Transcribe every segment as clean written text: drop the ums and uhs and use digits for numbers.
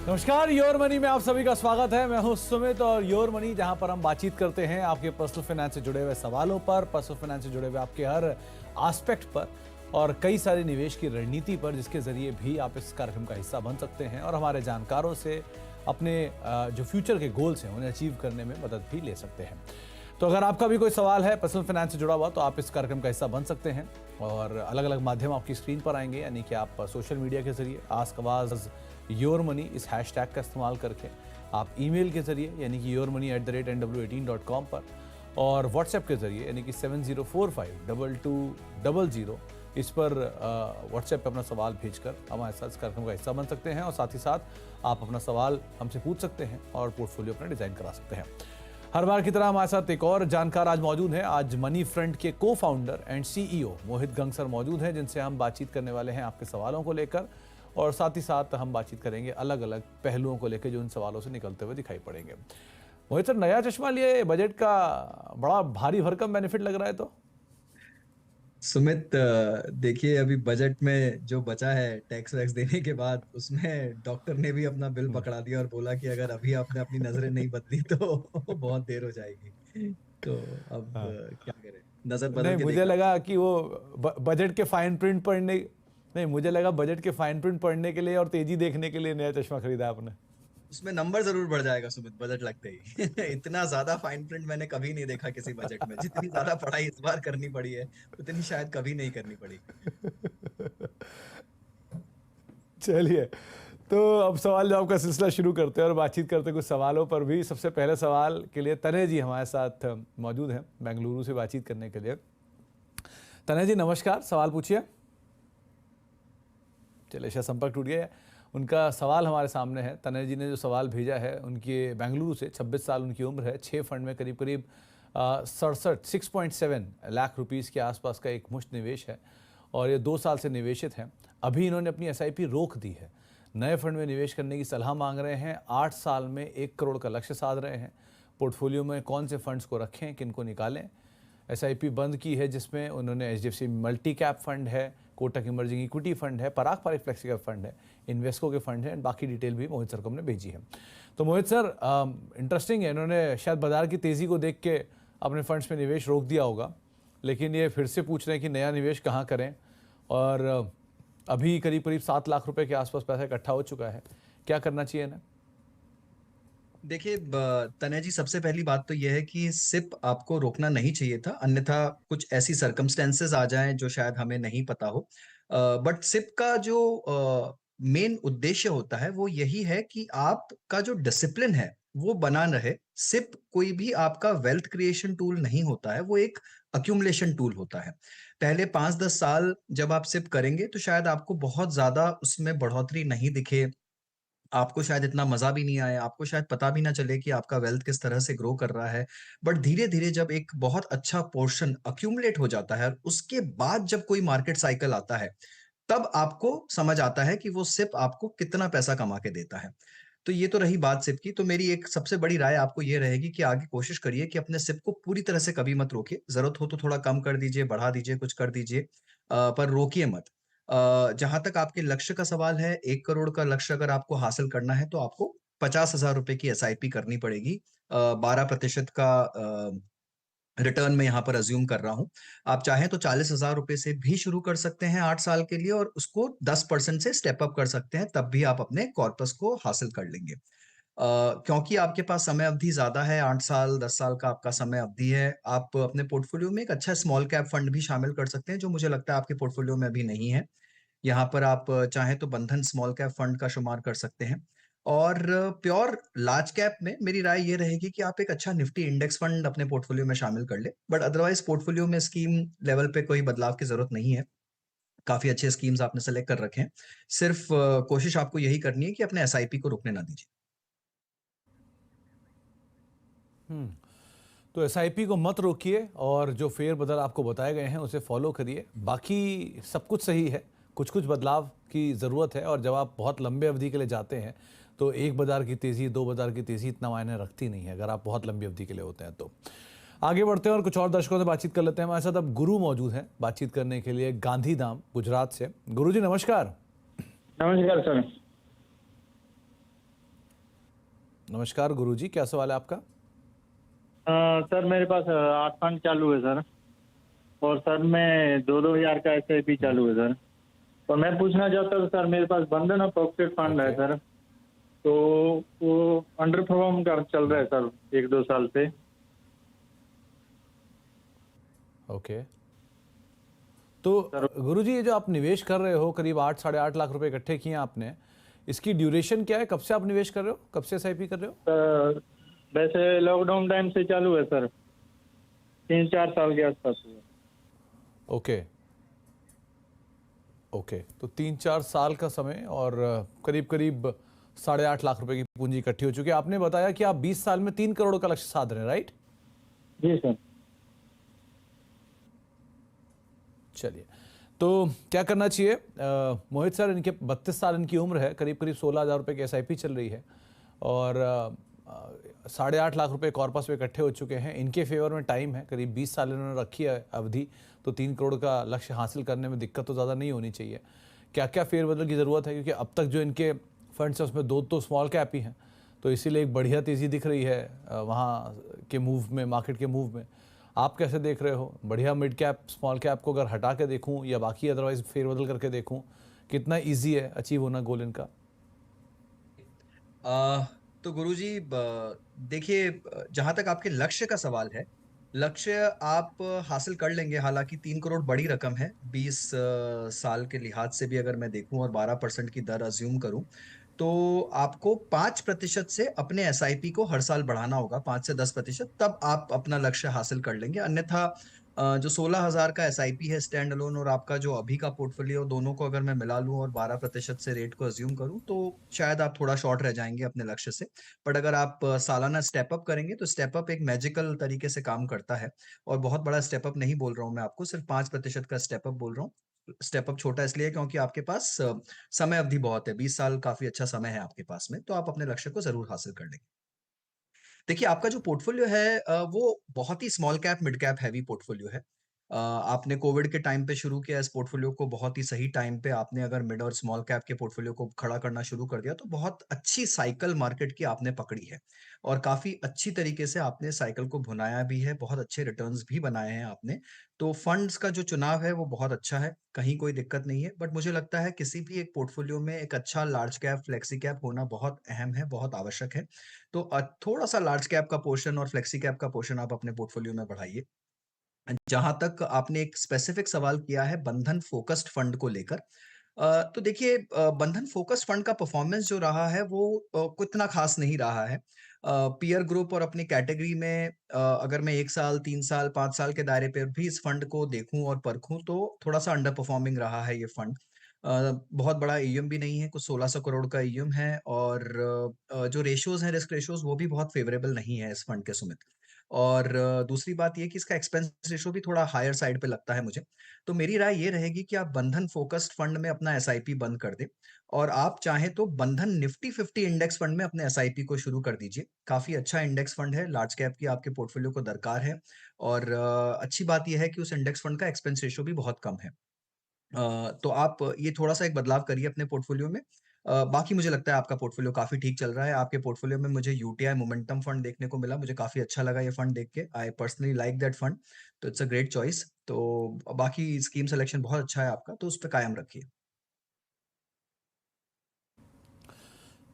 नमस्कार, your money में आप सभी का स्वागत है। मैं हूं सुमित और योर मनी, जहां पर हम बातचीत करते हैं आपके पर्सनल फाइनेंस से जुड़े हुए सवालों पर, पर्सनल फाइनेंस से जुड़े हुए आपके हर एस्पेक्ट पर और कई सारी निवेश की रणनीति पर, जिसके जरिए भी आप इस कार्यक्रम का हिस्सा बन सकते हैं और हमारे जानकारों से अपने जो फ्यूचर के गोल्स हैं उन्हें अचीव करने में मदद भी ले सकते हैं। तो अगर आपका भी कोई सवाल है पर्सनल फाइनेंस से जुड़ा हुआ, तो आप इस कार्यक्रम का हिस्सा बन सकते हैं और अलग अलग माध्यम आपकी स्क्रीन पर आएंगे, यानी कि आप सोशल मीडिया के जरिए आस्क आवाज योर मनी इस हैशटैग का इस्तेमाल करके, आप ईमेल के जरिए यानी कि yourmoney@nw18.com पर, और व्हाट्सएप के जरिए यानी कि 70452200 इस पर व्हाट्सएप पे अपना सवाल भेजकर हमारे साथ इस कार्यक्रम का हिस्सा बन सकते हैं और साथ ही साथ आप अपना सवाल हमसे पूछ सकते हैं और पोर्टफोलियो अपना डिजाइन करा सकते हैं। हर बार की तरह हमारे साथ एक और जानकार आज मौजूद हैं। आज मनी फ्रंट के co founder and CEO Mohit Gang sir मौजूद हैं, जिनसे हम बातचीत करने वाले हैं आपके सवालों को लेकर, और साथ ही साथ हम बातचीत करेंगे अलग अलग पहलुओं को लेकर जो उन सवालों से निकलते हुए दिखाई पड़ेंगे। मोहित सर, नया चश्मा लिए, बजट का बड़ा भारी भरकम बेनिफिट लग रहा है। तो सुमित, देखिए अभी बजट में जो बचा है टैक्स वैक्स देने के बाद, उसमें डॉक्टर ने भी अपना बिल पकड़ा दिया और बोला कि अगर अभी आपने अपनी नजरें नहीं बदली तो बहुत देर हो जाएगी। तो अब हाँ। क्या करें, नजर बदल नहीं, के मुझे देखा। लगा कि वो बजट के फाइन प्रिंट पढ़ने, नहीं मुझे लगा बजट के फाइन प्रिंट पढ़ने के लिए और तेजी देखने के लिए नया चश्मा खरीदा आपने। उसमें नंबर जरूर बढ़ जाएगा सुमित, बजट लगते ही। इतना ज्यादा फाइन प्रिंट मैंने कभी नहीं देखा किसी बजट में। जितनी ज्यादा पढ़ाई इस बार करनी पड़ी है, उतनी शायद कभी नहीं करनी पड़ी। चलिए, तो अब सवाल जवाब का सिलसिला शुरू करते हैं और बातचीत करते हैं कुछ सवालों पर भी। सबसे पहले सवाल के लिए तनय जी हमारे साथ मौजूद हैं बेंगलुरु से बातचीत करने के लिए। तनय जी नमस्कार, सवाल पूछिए। चलिए, शायद संपर्क टूट गया है। उनका सवाल हमारे सामने है। तनय जी ने जो सवाल भेजा है, उनके बेंगलुरु से, 26 साल उनकी उम्र है, 6 फंड में करीब करीब 6.7 लाख रुपीस के आसपास का एक मुश्त निवेश है और ये 2 साल से निवेशित हैं। अभी इन्होंने अपनी SIP रोक दी है, नए फंड में निवेश करने की सलाह मांग रहे हैं। 8 साल में 1 करोड़ का लक्ष्य साध रहे हैं। पोर्टफोलियो में कौन से फंड्स को रखें, किन को निकालें। SIP बंद की है, जिसमें उन्होंने HDFC मल्टी कैप फंड है, कोटक इमर्जिंग इक्विटी फंड है, पराग पारिक फ्लेक्सी कैप फंड है, इन्वेस्को के फंड है, बाकी डिटेल भी मोहित सर को हमने भेजी है। तो मोहित सर, इंटरेस्टिंग है, इन्होंने शायद बाजार की तेज़ी को देख के अपने फंड्स में निवेश रोक दिया होगा, लेकिन ये फिर से पूछ रहे हैं कि नया निवेश कहाँ करें। और अभी करीब करीब 7 लाख रुपए के आसपास पैसा इकट्ठा हो चुका है, क्या करना चाहिए ना? देखिए तनय जी, सबसे पहली बात तो यह है कि सिप आपको रोकना नहीं चाहिए था, अन्यथा कुछ ऐसी सर्कमस्टेंसेस आ जाएं जो शायद हमें नहीं पता हो। बट सिप का जो मेन उद्देश्य होता है वो यही है कि आपका जो डिसिप्लिन है वो बना रहे। सिप कोई भी आपका वेल्थ क्रिएशन टूल नहीं होता है, वो एक अक्यूमुलेशन टूल होता है। पहले 5-10 साल जब आप सिप करेंगे तो शायद आपको बहुत ज्यादा उसमें बढ़ोतरी नहीं दिखे, आपको शायद इतना मजा भी नहीं आए, आपको शायद पता भी ना चले कि आपका वेल्थ किस तरह से ग्रो कर रहा है। बट धीरे धीरे जब एक बहुत अच्छा पोर्शन अक्यूमुलेट हो जाता है, उसके बाद जब कोई मार्केट साइकिल आता है, तब आपको समझ आता है कि वो सिप आपको कितना पैसा कमा के देता है। तो ये तो रही बात सिप की। तो मेरी एक सबसे बड़ी राय आपको ये रहेगी कि आगे कोशिश करिए कि अपने सिप को पूरी तरह से कभी मत रोकिए। जरूरत हो तो थोड़ा कम कर दीजिए, बढ़ा दीजिए, कुछ कर दीजिए, पर रोकिए मत। जहां तक आपके लक्ष्य का सवाल है, 1 करोड़ का लक्ष्य अगर आपको हासिल करना है तो आपको 50,000 रुपए की SIP करनी पड़ेगी। 12% का रिटर्न में यहाँ पर अज्यूम कर रहा हूं। आप चाहें तो 40,000 रुपए से भी शुरू कर सकते हैं 8 साल के लिए, और उसको 10% से स्टेप अप कर सकते हैं, तब भी आप अपने कॉर्पस को हासिल कर लेंगे। क्योंकि आपके पास समय अवधि ज्यादा है, 8 साल 10 साल का आपका समय अवधि है, आप अपने पोर्टफोलियो में एक अच्छा स्मॉल कैप फंड भी शामिल कर सकते हैं, जो मुझे लगता है आपके पोर्टफोलियो में अभी नहीं है। यहाँ पर आप चाहें तो बंधन स्मॉल कैप फंड का शुमार कर सकते हैं। और प्योर लार्ज कैप में मेरी राय ये रहेगी कि आप एक अच्छा निफ्टी इंडेक्स फंड अपने पोर्टफोलियो में शामिल कर ले। बट अदरवाइज पोर्टफोलियो में स्कीम लेवल पे कोई बदलाव की जरूरत नहीं है। काफी अच्छे स्कीम्स आपने सेलेक्ट कर रखे हैं। सिर्फ कोशिश आपको यही करनी है कि अपने SIP को रुकने ना दीजिए। तो SIP को मत रोकिए और जो फेर बदल आपको बताए गए हैं उसे फॉलो करिए। बाकी सब कुछ सही है, कुछ कुछ बदलाव की ज़रूरत है। और जब आप बहुत लंबे अवधि के लिए जाते हैं तो एक बाजार की तेज़ी, 2 बाजार की तेज़ी इतना मायने रखती नहीं है, अगर आप बहुत लंबी अवधि के लिए होते हैं तो। आगे बढ़ते हैं और कुछ और दर्शकों से बातचीत कर लेते हैं। हमारे साथ अब गुरु मौजूद हैं बातचीत करने के लिए, गांधीधाम गुजरात से। गुरु जी नमस्कार। नमस्कार सर। नमस्कार गुरुजी, क्या सवाल है आपका? सर मेरे पास 8 फंड चालू है सर। और सर मैं 2-2 हजार का SIP चालू है सर। और मैं पूछना चाहता हूँ सर, मेरे पास बंधन और पॉकेट फंड है ओके। सर, तो वो अंडर परफॉर्म कर चल रहा है सर 1-2 साल से। ओके, तो सर गुरुजी ये जो आप निवेश कर रहे हो, करीब 8 साढ़े 8 लाख रुपए इकट्ठे किए हैं आपने, इसकी ड्यूरेशन क्या है? कब से आप निवेश कर रहे हो? कब से SIP कर रहे हो? वैसे लॉकडाउन टाइम से चालू है सर, 3-4 साल के आसपास हुआ। ओके ओके, तो 3-4 साल का समय और करीब करीब साढ़े 8 लाख रुपए की पूंजी इकट्ठी हो चुकी है। आपने बताया कि आप 20 साल में 3 करोड़ का लक्ष्य साध रहे हैं, राइट? जी सर। चलिए, तो क्या करना चाहिए? मोहित सर, इनके 32 साल इनकी उम्र है, करीब करीब 16,000 रुपये की SIP चल रही है और साढ़े 8 लाख रुपए कॉर्पस में इकट्ठे हो चुके हैं। इनके फेवर में टाइम है, करीब 20 साल इन्होंने रखी है अवधि, तो 3 करोड़ का लक्ष्य हासिल करने में दिक्कत तो ज़्यादा नहीं होनी चाहिए। क्या क्या फेरबदल की ज़रूरत है? क्योंकि अब तक जो इनके फंड्स हैं उसमें 2 तो स्मॉल कैप ही हैं, तो इसीलिए एक बढ़िया तेज़ी दिख रही है वहाँ के मूव में, मार्केट के मूव में। आप कैसे देख रहे हो? बढ़िया मिड कैप स्मॉल कैप को अगर हटा के देखूं या बाकी अदरवाइज फेरबदल करके देखूं, कितना इजी है अचीव होना गोल इनका? अ, तो गुरुजी देखिए, जहाँ तक आपके लक्ष्य का सवाल है, लक्ष्य आप हासिल कर लेंगे। हालाँकि 3 करोड़ बड़ी रकम है, 20 साल के लिहाज से भी अगर मैं देखूँ और 12% की दर अज़्यूम करूँ, तो आपको 5% से अपने SIP को हर साल बढ़ाना होगा, 5 से 10%, तब आप अपना लक्ष्य हासिल कर लेंगे। अन्यथा जो 16,000 का SIP है स्टैंड अलोन और आपका जो अभी का पोर्टफोलियो, दोनों को अगर मैं मिला लूँ और 12% से रेट को अज़्यूम करूँ, तो शायद आप थोड़ा शॉर्ट रह जाएँगे अपने लक्ष्य से। बट अगर आप सालाना स्टेप अप करेंगे, तो स्टेप अप एक मैजिकल तरीके से काम करता है और बहुत बड़ा स्टेप अप नहीं बोल रहा हूँ मैं आपको, सिर्फ 5% का स्टेप अप बोल रहा हूँ। स्टेप अप छोटा इसलिए क्योंकि आपके पास समय अवधि बहुत है, 20 साल काफ़ी अच्छा समय है आपके पास में, तो आप अपने लक्ष्य को ज़रूर हासिल कर लेंगे। देखिए, आपका जो पोर्टफोलियो है वो बहुत ही small cap, mid cap heavy portfolio है। आपने कोविड के टाइम पे शुरू किया इस पोर्टफोलियो को, बहुत ही सही टाइम पे आपने अगर मिड और स्मॉल कैप के पोर्टफोलियो को खड़ा करना शुरू कर दिया, तो बहुत अच्छी साइकिल मार्केट की आपने पकड़ी है और काफ़ी अच्छी तरीके से आपने साइकिल को भुनाया भी है, बहुत अच्छे रिटर्न्स भी बनाए हैं आपने। तो फंड्स का जो चुनाव है, वो बहुत अच्छा है, कहीं कोई दिक्कत नहीं है। बट मुझे लगता है किसी भी एक पोर्टफोलियो में एक अच्छा लार्ज कैप, फ्लेक्सी कैप होना बहुत अहम है, बहुत आवश्यक है। तो थोड़ा-सा लार्ज कैप का पोर्शन और फ्लेक्सी कैप का पोर्शन आप अपने पोर्टफोलियो में बढ़ाइए। जहाँ तक आपने एक स्पेसिफिक सवाल किया है बंधन फ़ोकस्ड फंड को लेकर, तो देखिए, बंधन फ़ोकस्ड फंड का परफ़ॉर्मेंस जो रहा है वो उतना ख़ास नहीं रहा है। पीयर ग्रुप और अपनी कैटेगरी में अगर मैं 1 साल, 3 साल, 5 साल के दायरे पे भी इस फंड को देखूँ और परखूँ, तो थोड़ा-सा अंडर परफ़ॉर्मिंग रहा है ये फंड। बहुत बड़ा AUM भी नहीं है, कुछ 1600 करोड़ का AUM है और जो रेशियोज़ हैं, रिस्क रेशियोज़, वो भी बहुत फ़ेवरेबल नहीं है इस फंड के सुमित। और दूसरी बात ये है कि इसका एक्सपेंस रेशियो भी थोड़ा हायर साइड पे लगता है मुझे। तो मेरी राय ये रहेगी कि आप बंधन फ़ोकस्ड फंड में अपना SIP बंद कर दें और आप चाहें तो बंधन निफ्टी 50 इंडेक्स फंड में अपने SIP को शुरू कर दीजिए। काफ़ी अच्छा इंडेक्स फंड है, लार्ज कैप की आपके पोर्टफोलियो को दरकार है और अच्छी बात ये है कि उस इंडेक्स फंड का एक्सपेंस रेशियो भी बहुत कम है। तो आप ये थोड़ा-सा एक बदलाव करिए अपने पोर्टफोलियो में। बाकी मुझे लगता है आपका पोर्टफोलियो काफ़ी ठीक चल रहा है। आपके पोर्टफोलियो में मुझे यूटीआई मोमेंटम फंड देखने को मिला, मुझे काफ़ी अच्छा लगा ये फंड देख के। I personally like that fund, तो इट्स अ ग्रेट चॉइस। तो बाकी स्कीम सिलेक्शन बहुत अच्छा है आपका, तो उस पे कायम रखिए।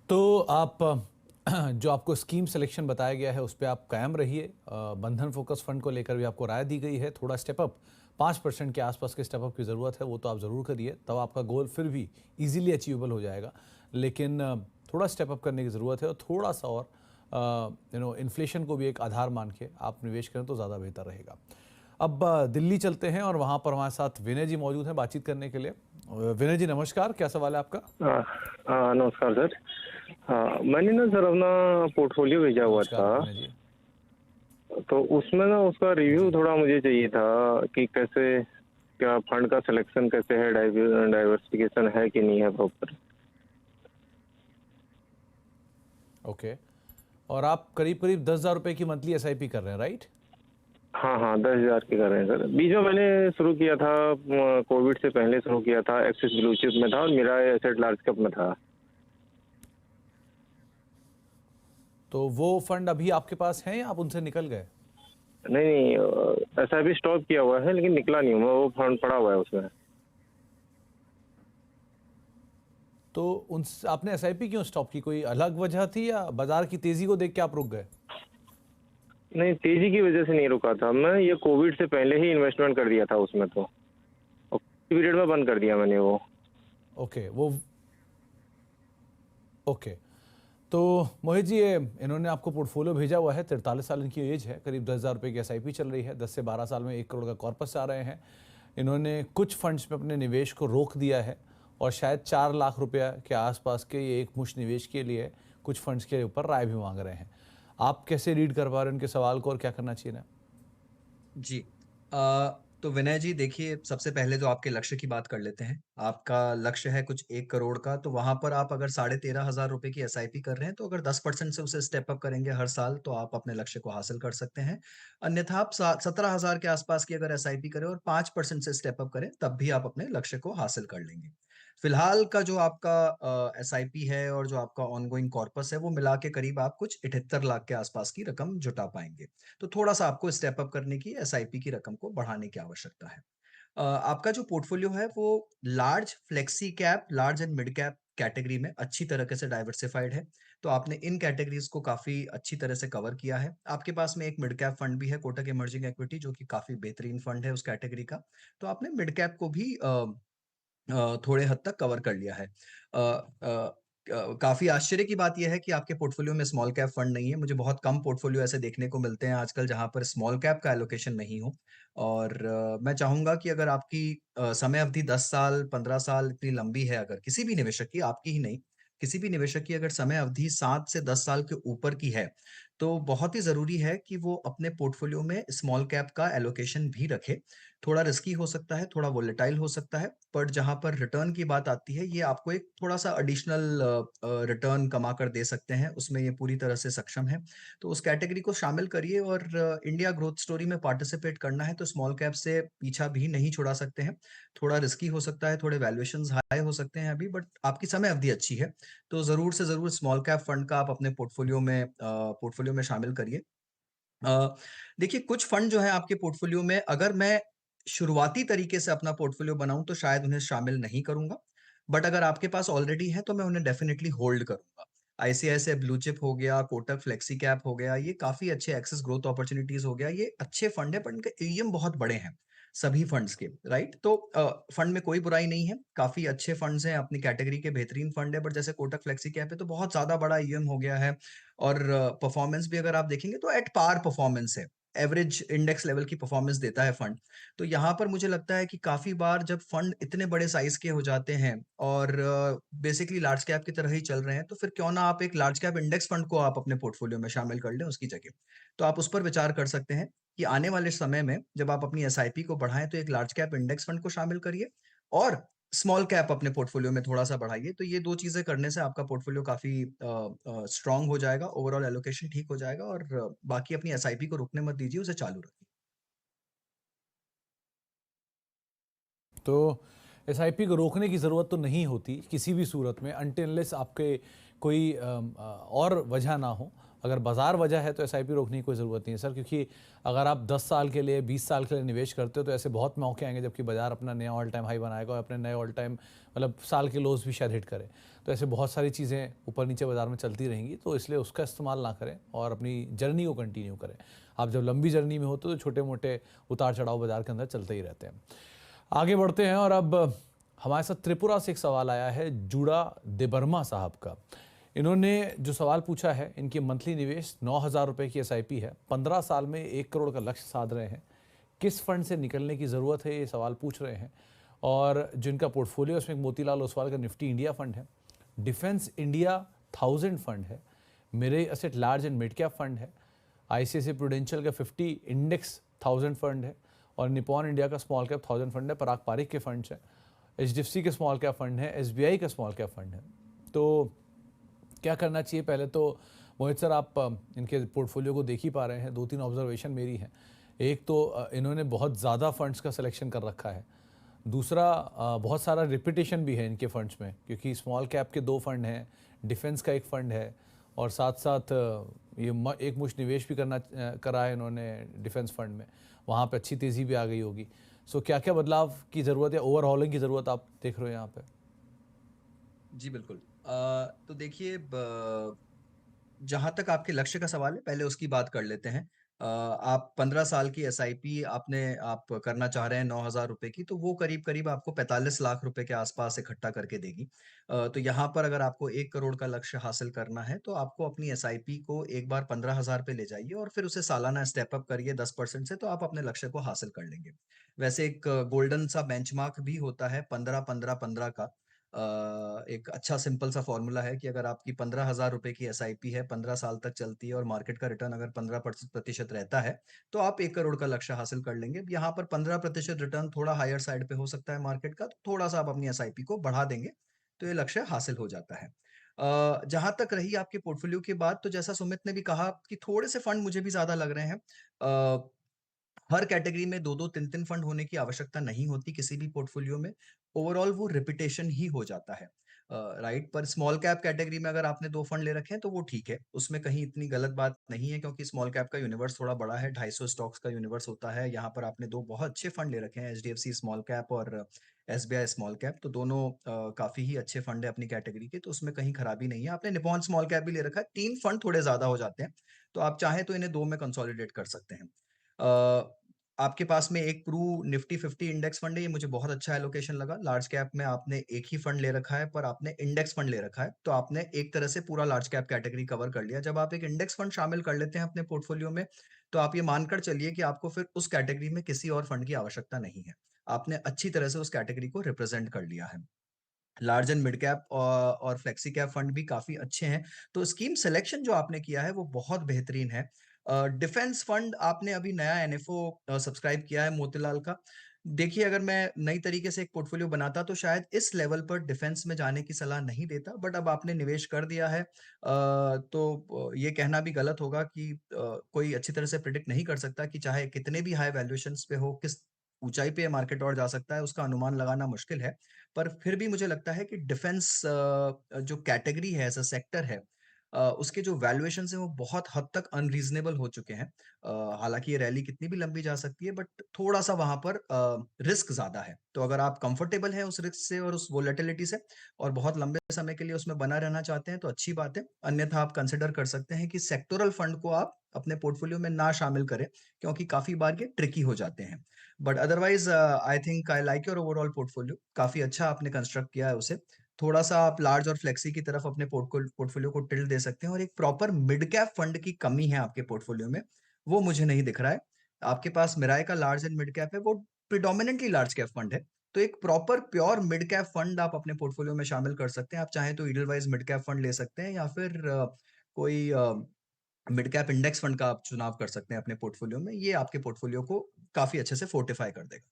तो आप जो आपको स्कीम सिलेक्शन बताया गया है उस पर आप कायम रहिए। बंधन फोकस फंड को लेकर भी आपको राय दी गई है, थोड़ा स्टेपअप 5% के आसपास के स्टेपअप की ज़रूरत है, वो तो आप ज़रूर करिए, तब आपका गोल फिर भी इजीली अचीवेबल हो जाएगा। लेकिन थोड़ा स्टेपअप करने की ज़रूरत है और थोड़ा सा और इन्फ्लेशन को भी एक आधार मान के आप निवेश करें तो ज़्यादा बेहतर रहेगा। अब दिल्ली चलते हैं और वहाँ पर हमारे साथ विनय जी मौजूद हैं बातचीत करने के लिए। विनय जी नमस्कार, क्या सवाल है आपका? नमस्कार सर। मैंने ना सर अपना पोर्टफोलियो भेजा हुआ नमस्कार था, विनय जी। तो उसमें ना उसका रिव्यू जी। थोड़ा मुझे चाहिए था कि कैसे, क्या फंड का सिलेक्शन कैसे है, डाइवर्सिफिकेशन है कि नहीं है प्रॉपर। ओके, और आप करीब करीब 10,000 रुपये की मंथली SIP कर रहे हैं, राइट? हाँ हाँ, 10,000 की कर रहे हैं सर। बीच में मैंने शुरू किया था, कोविड से पहले शुरू किया था, एक्सिस ब्लू चिप में था और मेरा एसेट लार्ज कैप में था। तो वो फंड अभी आपके पास हैं या आप उनसे निकल गए? नहीं, ऐसा भी स्टॉप किया हुआ है लेकिन निकला नहीं हूँ मैं, वो फंड पड़ा हुआ है उसमें। तो उन आपने एसआईपी क्यों स्टॉप की? कोई अलग वजह थी या बाजार की तेजी को देख के आप रुक गए? नहीं, तेजी की वजह से नहीं रुका था मैं, ये कोविड से पहले ही इन्वेस्टमेंट कर दिया था उसमें, तो और पीरियड में बंद कर दिया मैंने वो। ओके। तो मोहित जी, ये इन्होंने आपको पोर्टफोलियो भेजा हुआ है, 43 साल इनकी एज है, करीब 10,000 रुपये की एसआईपी चल रही है, 10 से 12 साल में 1 करोड़ का कॉर्पस आ रहे हैं। इन्होंने कुछ फंड्स में अपने निवेश को रोक दिया है और शायद 4 लाख रुपया के आसपास के ये एक मुश्त निवेश के लिए कुछ फंड्स के ऊपर राय भी मांग रहे हैं। आप कैसे रीड कर पा रहे हैं उनके सवाल को और क्या करना चाहिए ना? जी। तो विनय जी देखिए, सबसे पहले तो आपके लक्ष्य की बात कर लेते हैं। आपका लक्ष्य है कुछ 1 करोड़ का, तो वहाँ पर आप अगर 13,500 रुपए की एसआईपी कर रहे हैं, तो अगर 10% से उसे स्टेप अप करेंगे हर साल, तो आप अपने लक्ष्य को हासिल कर सकते हैं। अन्यथा आप 17,000 के आसपास की अगर एसआईपी करें और 5% से स्टेप अप करें, तब भी आप अपने लक्ष्य को हासिल कर लेंगे। फिलहाल का जो आपका एसआईपी है और जो आपका ऑनगोइंग कॉर्पस है, वो मिला के करीब आप कुछ 78 लाख के आसपास की रकम जुटा पाएंगे। तो थोड़ा-सा आपको स्टेप अप करने की, एसआईपी की रकम को बढ़ाने की आवश्यकता है। आपका जो पोर्टफोलियो है वो large, flexi cap, large and mid cap category में अच्छी तरीके से डाइवर्सिफाइड है। तो आपने इन कैटेगरीज को काफ़ी अच्छी तरह से कवर किया है। आपके पास में एक मिड कैप फंड भी है, कोटक इमर्जिंग इक्विटी, जो कि काफ़ी बेहतरीन फंड है उस कैटेगरी का। तो आपने मिड कैप को भी थोड़े हद तक कवर कर लिया है। काफ़ी आश्चर्य की बात ये है कि आपके पोर्टफोलियो में स्मॉल कैप फंड नहीं है। मुझे बहुत कम पोर्टफोलियो ऐसे देखने को मिलते हैं आजकल जहाँ पर स्मॉल कैप का एलोकेशन नहीं हो। और मैं चाहूँगा कि अगर आपकी समय अवधि 10 साल, 15 साल इतनी लंबी है, अगर किसी भी निवेशक की, आपकी ही नहीं, किसी भी निवेशक की अगर समय अवधि 7 से 10 साल के ऊपर की है, तो बहुत ही ज़रूरी है कि वो अपने पोर्टफोलियो में स्मॉल कैप का एलोकेशन भी रखे। थोड़ा रिस्की हो सकता है, थोड़ा वोलेटाइल हो सकता है, बट जहाँ पर रिटर्न की बात आती है, ये आपको एक थोड़ा-सा एडिशनल रिटर्न कमा कर दे सकते हैं, उसमें ये पूरी तरह से सक्षम है। तो उस कैटेगरी को शामिल करिए और इंडिया ग्रोथ स्टोरी में पार्टिसिपेट करना है, तो स्मॉल कैप से पीछा भी नहीं छुड़ा सकते हैं। थोड़ा रिस्की हो सकता है, थोड़े वैल्यूएशंस हाई हो सकते हैं अभी, बट आपकी समय अवधि अच्छी है, तो ज़रूर से ज़रूर स्मॉल कैप फंड का आप अपने पोर्टफोलियो में शामिल करिए। अ, देखिए, कुछ फंड जो है आपके पोर्टफोलियो में, अगर मैं शुरुआती तरीके से अपना पोर्टफोलियो बनाऊं तो शायद उन्हें शामिल नहीं करूंगा, बट अगर आपके पास ऑलरेडी है तो मैं उन्हें डेफिनेटली होल्ड करूंगा। आईसीआईसीआई ब्लू चिप हो गया, कोटक फ्लेक्सी कैप हो गया, ये काफी अच्छे एक्सेस ग्रोथ अपॉर्चुनिटीज हो गया, ये अच्छे फंड है, पर इनके एईएम बहुत बड़े हैं सभी फंड्स के, राइट? तो फंड में कोई बुराई नहीं है, काफी अच्छे फंड्स हैं, अपनी कैटेगरी के बेहतरीन फंड है, बट जैसे कोटक फ्लेक्सी कैप है तो बहुत ज्यादा बड़ा एईएम हो गया है। और परफॉर्मेंस भी अगर आप देखेंगे तो एट पार परफॉर्मेंस है, एवरेज इंडेक्स लेवल की परफॉर्मेंस देता है फंड। तो यहाँ पर मुझे लगता है कि काफी बार जब फंड इतने बड़े साइज के हो जाते हैं और बेसिकली लार्ज कैप की तरह ही चल रहे हैं, तो फिर क्यों ना आप एक लार्ज कैप इंडेक्स फंड को आप अपने पोर्टफोलियो में शामिल कर लें उसकी जगह। तो आप उस पर विचार कर सकते हैं कि आने वाले समय में जब आप अपनी एसआईपी को बढ़ाएं तो एक लार्ज कैप इंडेक्स फंड को शामिल करिए और स्मॉल कैप अपने पोर्टफोलियो में थोड़ा-सा बढ़ाइए। तो ये 2 चीज़ें करने से आपका पोर्टफोलियो काफ़ी स्ट्रॉन्ग हो जाएगा, ओवरऑल एलोकेशन ठीक हो जाएगा और बाकी अपनी एसआईपी को रुकने मत दीजिए, उसे चालू रखिए। तो एसआईपी को रोकने की ज़रूरत तो नहीं होती किसी भी सूरत में, अनटिल अनलेस आपके कोई और वजह ना हो। अगर बाज़ार वजह है तो एसआईपी रोकने की कोई ज़रूरत नहीं है सर, क्योंकि अगर आप 10 साल के लिए, 20 साल के लिए निवेश करते हो तो ऐसे बहुत मौके आएंगे जबकि बाज़ार अपना नया ऑल टाइम हाई बनाएगा और अपने नए ऑल टाइम मतलब साल के लोज भी शायद हिट करे। तो ऐसे बहुत सारी चीज़ें ऊपर नीचे बाज़ार में चलती रहेंगी, तो इसलिए उसका इस्तेमाल ना करें और अपनी जर्नी को कंटिन्यू करें। आप जब लंबी जर्नी में होते तो छोटे मोटे उतार चढ़ाव बाज़ार के अंदर चलते ही रहते हैं। आगे बढ़ते हैं और अब हमारे साथ त्रिपुरा से एक सवाल आया है जूड़ा देबर्मा साहब का। इन्होंने जो सवाल पूछा है, इनकी मंथली निवेश 9,000 रुपये की एसआईपी है, 15 साल में 1 करोड़ का लक्ष्य साध रहे हैं। किस फंड से निकलने की ज़रूरत है, ये सवाल पूछ रहे हैं। और जिनका पोर्टफोलियो उसमें एक मोतीलाल ओसवाल का निफ्टी इंडिया फंड है, डिफेंस इंडिया 1000 फंड है, मेरे asset large and mid cap fund है, आईसीआईसीआई प्रूडेंशियल का 50 इंडेक्स 1000 फंड है और निपॉन इंडिया का स्मॉल कैप 1000 फंड है, पराग पारिक के फंड्स हैं, एचडीएफसी के स्मॉल कैप फंड है, एसबीआई का स्मॉल कैप फंड है। तो क्या करना चाहिए? पहले तो मोहित सर, आप इनके पोर्टफोलियो को देख ही पा रहे हैं, 2-3 ऑब्जर्वेशन मेरी हैं। एक तो इन्होंने बहुत ज़्यादा फंड्स का सिलेक्शन कर रखा है। दूसरा, बहुत सारा रिपीटेशन भी है इनके फंड्स में, क्योंकि स्मॉल कैप के 2 फंड हैं, डिफेंस का एक फंड है और साथ साथ एक मुश्त निवेश भी करा है इन्होंने डिफेंस फंड में, वहाँ पे अच्छी तेज़ी भी आ गई होगी। सो क्या क्या बदलाव की ज़रूरत है, ओवरहॉलिंग की ज़रूरत आप देख रहे हो यहाँ पे? जी बिल्कुल। तो देखिए, जहाँ तक आपके लक्ष्य का सवाल है, पहले उसकी बात कर लेते हैं। आप 15 साल की एसआईपी आप करना चाह रहे हैं 9,000 रुपए की, तो वो करीब-करीब आपको 45 लाख रुपए के आसपास इकट्ठा करके देगी। तो यहाँ पर अगर आपको 1 करोड़ का लक्ष्य हासिल करना है, तो आपको अपनी एसआईपी को एक बार 15,000 पे ले जाइए और फिर उसे सालाना स्टेप अप करिए 10% से, तो आप अपने लक्ष्य को हासिल कर लेंगे। वैसे एक गोल्डन सा बेंचमार्क भी होता है 15-15-15 का। एक अच्छा सिंपल सा फॉर्मूला है कि अगर आपकी 15,000 रुपए की एसआईपी है, 15 साल तक चलती है और मार्केट का रिटर्न अगर 15% रहता है, तो आप 1 करोड़ का लक्ष्य हासिल कर लेंगे। यहाँ पर 15% रिटर्न थोड़ा हायर साइड पे हो सकता है मार्केट का, तो थोड़ा-सा आप अपनी एसआईपी को बढ़ा देंगे, तो ये लक्ष्य हासिल हो जाता है। जहाँ तक रही आपके पोर्टफोलियो की बात, तो जैसा सुमित ने भी कहा कि थोड़े से फंड मुझे भी ज़्यादा लग रहे हैं। हर कैटेगरी में 2-2 3-3 फंड होने की आवश्यकता नहीं होती किसी भी पोर्टफोलियो में। ओवरऑल वो रिपिटेशन ही हो जाता है। राइट, पर स्मॉल कैप कैटेगरी में अगर आपने 2 फंड ले रखे हैं तो वो ठीक है। उसमें कहीं इतनी गलत बात नहीं है, क्योंकि स्मॉल कैप का यूनिवर्स थोड़ा बड़ा है, 250 स्टॉक्स का यूनिवर्स होता है। यहाँ पर आपने 2 बहुत अच्छे फंड ले रखे हैं, एचडीएफसी स्मॉल कैप और एसबीआई स्मॉल कैप, तो दोनों काफ़ी ही अच्छे फंड है अपनी कैटेगरी के, तो उसमें कहीं खराबी नहीं है। आपने निप्पॉन स्मॉल कैप भी ले रखा है, 3 फंड थोड़े ज़्यादा हो जाते हैं, तो आप चाहें तो इन्हें 2 में कंसोलिडेट कर सकते हैं। आपके पास में एक प्रू निफ्टी 50 इंडेक्स फंड है, ये मुझे बहुत अच्छा एलोकेशन लगा। लार्ज कैप में आपने एक ही फंड ले रखा है, पर आपने इंडेक्स फंड ले रखा है, तो आपने एक तरह से पूरा लार्ज कैप कैटेगरी कवर कर लिया। जब आप एक इंडेक्स फंड शामिल कर लेते हैं अपने पोर्टफोलियो में, तो आप ये मानकर चलिए कि आपको फिर उस कैटेगरी में किसी और फंड की आवश्यकता नहीं है। आपने अच्छी तरह से उस कैटेगरी को रिप्रेजेंट कर लिया है। लार्ज एंड मिड कैप और फ्लेक्सी कैप फंड भी काफ़ी अच्छे हैं। तो स्कीम सिलेक्शन जो आपने किया है, वो बहुत बेहतरीन है। डिफेंस फंड आपने अभी नया एनएफओ सब्सक्राइब किया है मोतीलाल का। देखिए, अगर मैं नई तरीके से एक पोर्टफोलियो बनाता, तो शायद इस लेवल पर डिफेंस में जाने की सलाह नहीं देता, बट अब आपने निवेश कर दिया है, तो ये कहना भी गलत होगा कि कोई अच्छी तरह से प्रिडिक्ट नहीं कर सकता कि चाहे कितने भी हाई वैल्यूएशंस पे हो, किस ऊँचाई पे मार्केट और जा सकता है, उसका अनुमान लगाना मुश्किल है। पर फिर भी मुझे लगता है कि डिफेंस जो कैटेगरी है, एज़ अ सेक्टर है, उसके जो वैल्यूएशंस हैं वो बहुत हद तक अनरीज़नेबल हो चुके हैं। हालाँकि ये रैली कितनी भी लंबी जा सकती है, बट थोड़ा-सा वहाँ पर रिस्क ज़्यादा है। तो अगर आप कंफर्टेबल हैं उस रिस्क से और उस वोलेटिलिटी से और बहुत लंबे समय के लिए उसमें बना रहना चाहते हैं, तो अच्छी बात है। अन्यथा आप कंसिडर कर सकते हैं कि सेक्टोरल फंड को आप अपने पोर्टफोलियो में ना शामिल करें, क्योंकि काफ़ी बार ये ट्रिकी हो जाते हैं। But otherwise I think I like your overall portfolio. काफ़ी अच्छा आपने कंस्ट्रक्ट किया है उसे। थोड़ा-सा आप लार्ज और फ्लेक्सी की तरफ अपने पोर्टफोलियो को टिल्ट दे सकते हैं, और एक प्रॉपर मिड कैप फंड की कमी है आपके पोर्टफोलियो में, वो मुझे नहीं दिख रहा है। आपके पास मिराय का लार्ज एंड मिड कैप है, वो प्रेडोमिनेंटली लार्ज कैप फंड है। तो एक proper pure mid cap fund आप अपने पोर्टफोलियो में शामिल कर सकते हैं। आप चाहें तो ईडलवाइज़ मिड कैप फंड ले सकते हैं, या फिर कोई मिड कैप इंडेक्स फंड का आप चुनाव कर सकते हैं अपने पोर्टफोलियो में। ये आपके पोर्टफोलियो को काफ़ी अच्छे से फोर्टिफाई कर देगा।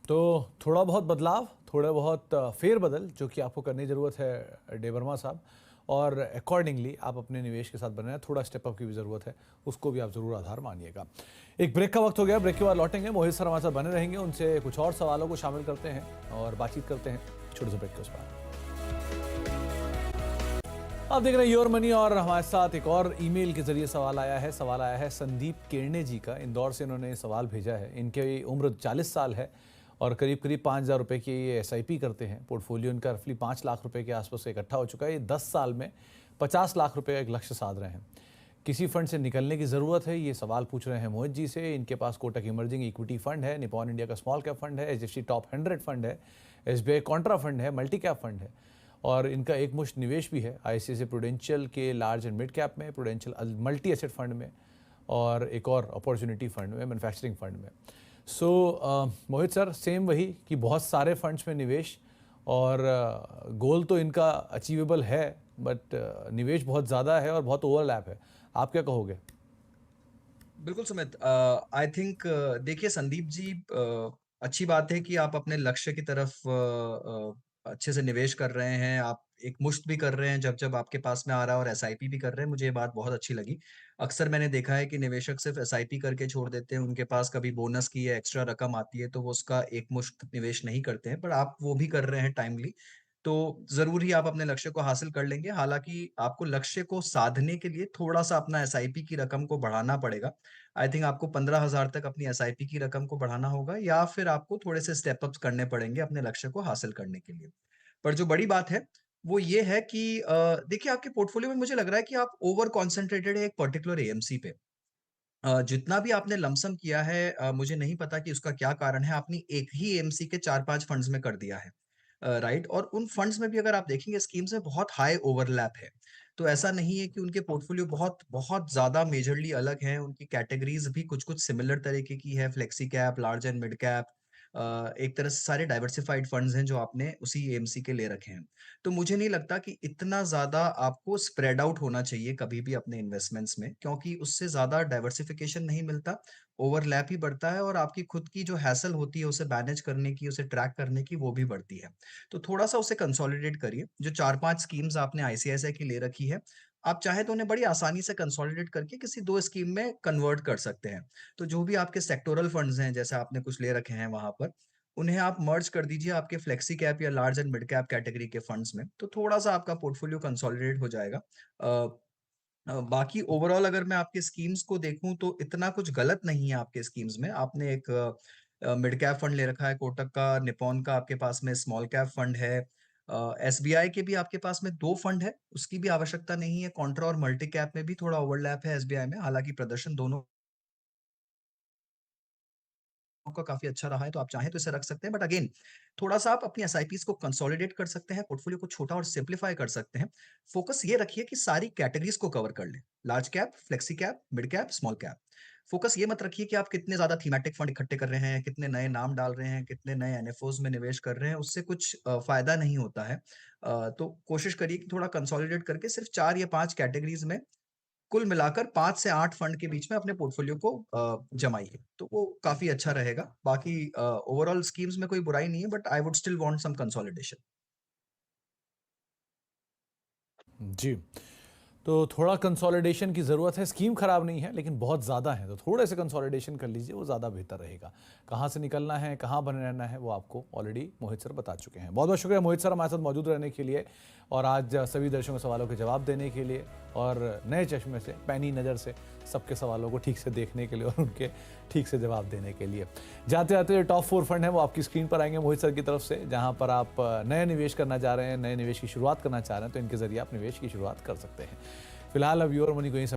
तो थोड़ा बहुत बदलाव, थोड़ा बहुत फेरबदल जो कि आपको करने की ज़रूरत है डेबरमा साहब, और अकॉर्डिंगली आप अपने निवेश के साथ बने हैं। थोड़ा स्टेप अप की भी ज़रूरत है, उसको भी आप ज़रूर आधार मानिएगा। एक ब्रेक का वक्त हो गया, ब्रेक के बाद लौटेंगे। मोहित सर हमारे साथ बने रहेंगे, उनसे कुछ और सवालों को शामिल करते हैं और बातचीत करते हैं छोटे से ब्रेक के उस पर। आप देख रहे हैं योर मनी, और हमारे साथ एक और ईमेल के जरिए सवाल आया है संदीप केरने जी का। इंदौर से इन्होंने सवाल भेजा है। इनकी उम्र 40 साल है और करीब 5,000 रुपये की ये एसआईपी करते हैं। पोर्टफोलियो इनका रफली 5 लाख रुपए के आसपास इकट्ठा हो चुका है। ये 10 साल में 50 लाख रुपए का एक लक्ष्य साध रहे हैं। किसी फंड से निकलने की ज़रूरत है, ये सवाल पूछ रहे हैं मोहित जी से। इनके पास कोटक इमर्जिंग इक्विटी फंड है, निपॉन इंडिया का स्मॉल कैप फंड है, एचडीएफसी टॉप 100 फंड है, एसबीआई कॉन्ट्रा फंड है, मल्टी कैप फंड है, और इनका एक मुश्त निवेश भी है आईसीआईसीआई प्रूडेंशियल के लार्ज एंड मिड कैप में, प्रूडेंशियल मल्टी एसेट फंड में, और एक और अपॉर्चुनिटी फंड में, मैन्युफैक्चरिंग फंड में। सो मोहित सर, सेम वही कि बहुत सारे फंड्स में निवेश, और गोल तो इनका अचीवेबल है, बट निवेश बहुत ज़्यादा है और बहुत ओवरलैप है। आप क्या कहोगे? बिल्कुल सुमित, आई थिंक देखिए संदीप जी, अच्छी बात है कि आप अपने लक्ष्य की तरफ अच्छे से निवेश कर रहे हैं। आप एक मुश्त भी कर रहे हैं जब जब आपके पास में आ रहा है, और एसआईपी भी कर रहे हैं। मुझे ये बात बहुत अच्छी लगी। अक्सर मैंने देखा है कि निवेशक सिर्फ एसआईपी करके छोड़ देते हैं, उनके पास कभी बोनस की या एक्स्ट्रा रकम आती है तो वो उसका एक मुश्त निवेश नहीं करते हैं, पर आप वो भी कर रहे हैं टाइमली। तो ज़रूर ही आप अपने लक्ष्य को हासिल कर लेंगे। हालाँकि आपको लक्ष्य को साधने के लिए थोड़ा-सा अपना एसआईपी की रकम को बढ़ाना पड़ेगा। आई थिंक आपको 15,000 तक अपनी एसआईपी की रकम को बढ़ाना होगा या फिर आपको थोड़े से स्टेप अप्स करने पड़ेंगे अपने लक्ष्य को हासिल करने के लिए। पर जो बड़ी बात है, वो ये है कि देखिए आपके पोर्टफ़ोलियो में मुझे लग रहा है कि आप ओवर कॉन्संट्रेटेड है एक पर्टिकुलर एएमसी पे। जितना भी आपने लमसम किया है मुझे नहीं पता कि उसका क्या कारण है, आपने एक ही एएमसी के 4-5 फंड्स में कर दिया है। राइट और उन फंड्स में भी अगर आप देखेंगे स्कीम्स में बहुत हाई ओवरलैप है। तो ऐसा नहीं है कि उनके पोर्टफोलियो बहुत बहुत ज़्यादा मेजरली अलग हैं, उनकी कैटेगरीज़ भी कुछ-कुछ सिमिलर तरीके की है, flexi cap, large and mid cap एक तरह से सारे डाइवर्सिफाइड फंड्स हैं जो आपने उसी एएमसी के ले रखे हैं। तो मुझे नहीं लगता कि इतना ज़्यादा आपको स्प्रेड आउट होना चाहिए कभी भी अपने इन्वेस्टमेंट्स में क्योंकि उससे ज़्यादा डाइवर्सिफिकेशन नहीं मिलता, ओवरलैप ही बढ़ता है और आपकी खुद की जो हैसल होती है उसे मैनेज करने की, उसे ट्रैक करने की वो भी बढ़ती है। तो थोड़ा-सा उसे कंसोलिडेट करिए, जो 4-5 स्कीम्स आपने आईसीआईसीआई की ले रखी है, आप चाहें तो उन्हें बड़ी आसानी से कंसोलिडेट करके किसी 2 स्कीम में कन्वर्ट कर सकते हैं। तो जो भी आपके सेक्टोरल फंड्स हैं, जैसे आपने कुछ ले रखे हैं वहाँ पर, उन्हें आप मर्ज कर दीजिए आपके फ्लेक्सी कैप या large and mid cap category के फंड्स में, तो थोड़ा-सा आपका पोर्टफोलियो कंसोलिडेट हो जाएगा। अ बाकी ओवरऑल अगर मैं आपके स्कीम्स को देखूँ तो इतना कुछ गलत नहीं है आपके स्कीम्स में। आपने एक मिड कैप फंड ले रखा है कोटक का, निप्पॉन का आपके पास में स्मॉल कैप फंड है। एसबीआई के भी आपके पास में 2 फंड है, उसकी भी आवश्यकता नहीं है। कॉन्ट्रा और मल्टी कैप में भी थोड़ा ओवरलैप है एसबीआई में, हालाँकि प्रदर्शन दोनों का काफ़ी अच्छा रहा है, तो आप चाहें तो इसे रख सकते हैं। बट अगेन थोड़ा-सा आप अपनी एसआईपीज़ को कंसोलिडेट कर सकते हैं, पोर्टफोलियो को छोटा और सिम्प्लीफाई कर सकते हैं। फोकस ये रखिए कि सारी कैटेगरीज़ को कवर कर लें। Large cap, flexi cap, mid cap, small cap. Focus ये मत रखिए कि आप कितने ज़्यादा थीमेटिक फंड इकट्ठे कर रहे हैं, कितने नए नाम डाल रहे हैं, कितने नए एनएफओज़ में निवेश कर रहे हैं, उससे कुछ फ़ायदा नहीं होता है। तो कोशिश करिए कि थोड़ा कंसोलिडेट करके सिर्फ़ 4 या 5 कैटेगरीज़ में कुल मिलाकर 5 से 8 फंड के बीच में अपने पोर्टफोलियो को जमाइए, तो वो काफ़ी अच्छा रहेगा। बाकी ओवरऑल स्कीम्स में कोई बुराई नहीं है but I would still want some consolidation. जी। तो थोड़ा कंसोलिडेशन की ज़रूरत है, स्कीम खराब नहीं है लेकिन बहुत ज़्यादा है, तो थोड़े से कंसोलिडेशन कर लीजिए, वो ज़्यादा बेहतर रहेगा। कहाँ से निकलना है, कहाँ बने रहना है, वो आपको ऑलरेडी मोहित सर बता चुके हैं। बहुत बहुत शुक्रिया मोहित सर हमारे साथ मौजूद रहने के लिए और आज सभी दर्शकों के सवालों के जवाब देने के लिए और नए चश्मे से, पैनी नज़र से सबके सवालों को ठीक से देखने के लिए और उनके ठीक से जवाब देने के लिए। जाते जाते जो टॉप 4 फंड है वो आपकी स्क्रीन पर आएंगे मोहित सर की तरफ से, जहाँ पर आप नए निवेश करना चाह रहे हैं, नए निवेश की शुरुआत करना चाह रहे हैं, तो इनके ज़रिए आप निवेश की शुरुआत कर सकते हैं। फिलहाल अब योर मनी को यहीं